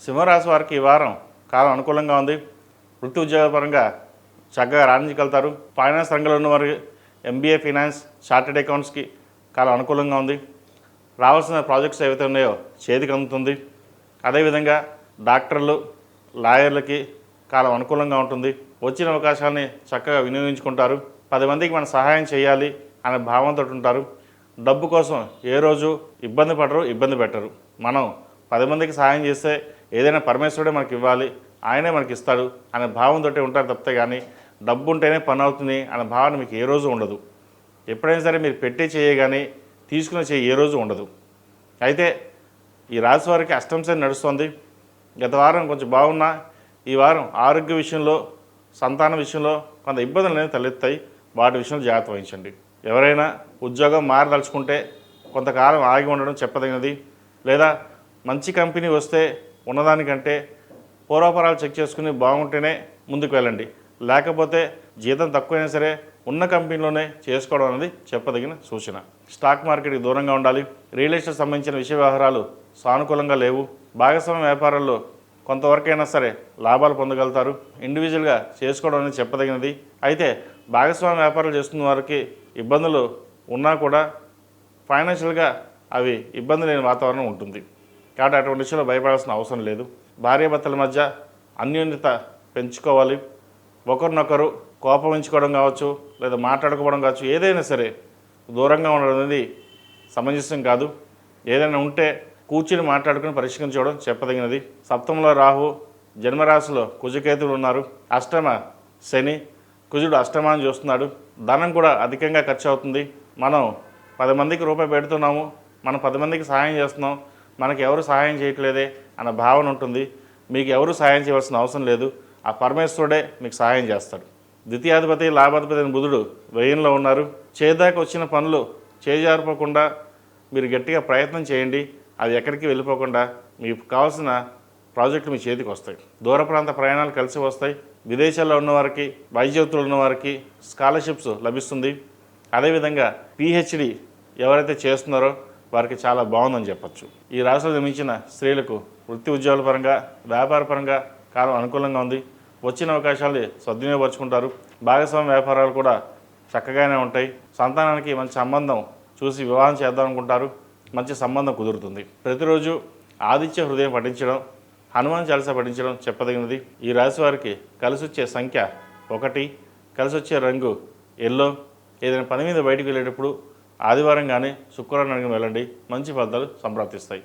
సింహరాశి వారికి ఈ వారం కాలం అనుకూలంగా ఉంది. వృత్తి ఉద్యోగపరంగా చక్కగా రాణించగలుగుతారు. ఫైనాన్స్ రంగంలో ఉన్నవారు ఎంబీఏ ఫైనాన్స్, చార్టెడ్ అకౌంట్స్కి కాలం అనుకూలంగా ఉంది. రావాల్సిన ప్రాజెక్ట్స్ ఏవైతే ఉన్నాయో చేతికి అందుతుంది. అదేవిధంగా డాక్టర్లు, లాయర్లకి కాలం అనుకూలంగా ఉంటుంది. వచ్చిన అవకాశాన్ని చక్కగా వినియోగించుకుంటారు. 10 మందికి మనం సహాయం చేయాలి అనే భావంతో ఉంటారు. డబ్బు కోసం ఏ రోజు ఇబ్బంది పడరు, ఇబ్బంది పెట్టరు. మనం 10 మందికి సహాయం చేస్తే ఏదైనా పరమేశ్వరుడే మనకి ఇవ్వాలి, ఆయనే మనకి ఇస్తాడు అనే భావంతో ఉంటారు తప్పితే కానీ డబ్బు ఉంటేనే పని అవుతుంది అనే భావన మీకు ఏ రోజు ఉండదు. ఎప్పుడైనా సరే మీరు పెట్టే చేయ కానీ తీసుకునే చేయి ఏ రోజు ఉండదు. అయితే ఈ రాశి వారికి అష్టమ శని నడుస్తుంది. గత వారం కొంచెం బాగున్నా ఈ వారం ఆరోగ్య విషయంలో, సంతానం విషయంలో కొంత ఇబ్బందులు అనేవి తలెత్తాయి. వాటి విషయంలో జాగ్రత్త వహించండి. ఎవరైనా ఉద్యోగం మారదలుచుకుంటే కొంతకాలం ఆగి ఉండడం చెప్పదగినది. లేదా మంచి కంపెనీ వస్తే ఉన్నదానికంటే పూర్వాపరాలు చెక్ చేసుకుని బాగుంటేనే ముందుకు వెళ్ళండి. లేకపోతే జీతం తక్కువైనా సరే ఉన్న కంపెనీలోనే చేసుకోవడం అనేది చెప్పదగిన సూచన. స్టాక్ మార్కెట్కి దూరంగా ఉండాలి. రియల్ ఎస్టేట్ సంబంధించిన విషయ వ్యవహారాలు సానుకూలంగా లేవు. భాగస్వామ్య వ్యాపారాల్లో కొంతవరకైనా సరే లాభాలు పొందగలుగుతారు. ఇండివిజువల్గా చేసుకోవడం అనేది చెప్పదగినది. అయితే భాగస్వామ్య వ్యాపారాలు చేస్తున్న వారికి ఇబ్బందులు ఉన్నా కూడా ఫైనాన్షియల్గా అవి ఇబ్బంది లేని వాతావరణం ఉంటుంది. కాబట్టి అటువంటి విషయంలో భయపడాల్సిన అవసరం లేదు. భార్యాభర్తల మధ్య అన్యోన్యత పెంచుకోవాలి. ఒకరినొకరు కోపమించుకోవడం కావచ్చు, లేదా మాట్లాడుకోవడం కావచ్చు, ఏదైనా సరే దూరంగా ఉండడం అనేది సమంజసం కాదు. ఏదైనా ఉంటే కూర్చుని మాట్లాడుకుని పరిష్కరించుకోవడం చెప్పదగినది. సప్తమంలో రాహు, జన్మరాశిలో కుజకేతువులు ఉన్నారు. అష్టమ శని, కుజుడు అష్టమాన్ని చూస్తున్నాడు. ధనం కూడా అధికంగా ఖర్చు అవుతుంది. మనం 10 మందికి రూపాయి పెడుతున్నాము, మనం 10 మందికి సహాయం చేస్తున్నాం, మనకి ఎవరు సహాయం చేయట్లేదే అన్న భావన ఉంటుంది. మీకు ఎవరు సహాయం చేయవలసిన అవసరం లేదు. ఆ పరమేశ్వరుడే మీకు సహాయం చేస్తాడు. ద్వితీయాధిపతి, లాభాధిపతి అయిన బుధుడు వ్యయంలో ఉన్నారు. చేదాకా వచ్చిన పనులు చేజారిపోకుండా మీరు గట్టిగా ప్రయత్నం చేయండి. అది ఎక్కడికి వెళ్ళిపోకుండా మీకు కావాల్సిన ప్రాజెక్టులు మీ చేతికి వస్తాయి. దూర ప్రాంత ప్రయాణాలు కలిసి వస్తాయి. విదేశాల్లో ఉన్నవారికి, వైద్యోత్తులు ఉన్నవారికి స్కాలర్షిప్స్ లభిస్తుంది. అదేవిధంగా పిహెచ్డి ఎవరైతే చేస్తున్నారో వారికి చాలా బాగుందని చెప్పచ్చు. ఈ రాశిలో జన్మించిన స్త్రీలకు వృత్తి ఉద్యోగాల పరంగా, వ్యాపార పరంగా కాలం అనుకూలంగా ఉంది. వచ్చిన అవకాశాలు సద్వినియోగపరుచుకుంటారు. భాగస్వామ్య వ్యాపారాలు కూడా చక్కగానే ఉంటాయి. సంతానానికి మంచి సంబంధం చూసి వివాహం చేద్దాం అనుకుంటారు. మంచి సంబంధం కుదురుతుంది. ప్రతిరోజు ఆదిత్య హృదయం పఠించడం, హనుమాన్ చాలీసా పఠించడం చెప్పదగినది. ఈ రాశి వారికి కలిసి వచ్చే సంఖ్య 1, కలిసి వచ్చే రంగు ఎల్లో. ఏదైనా పని మీద బయటకు వెళ్ళేటప్పుడు ఆదివారం కానీ శుక్రవారం కానీ వెళ్ళండి. మంచి ఫలితాలు సంప్రాప్తిస్తాయి.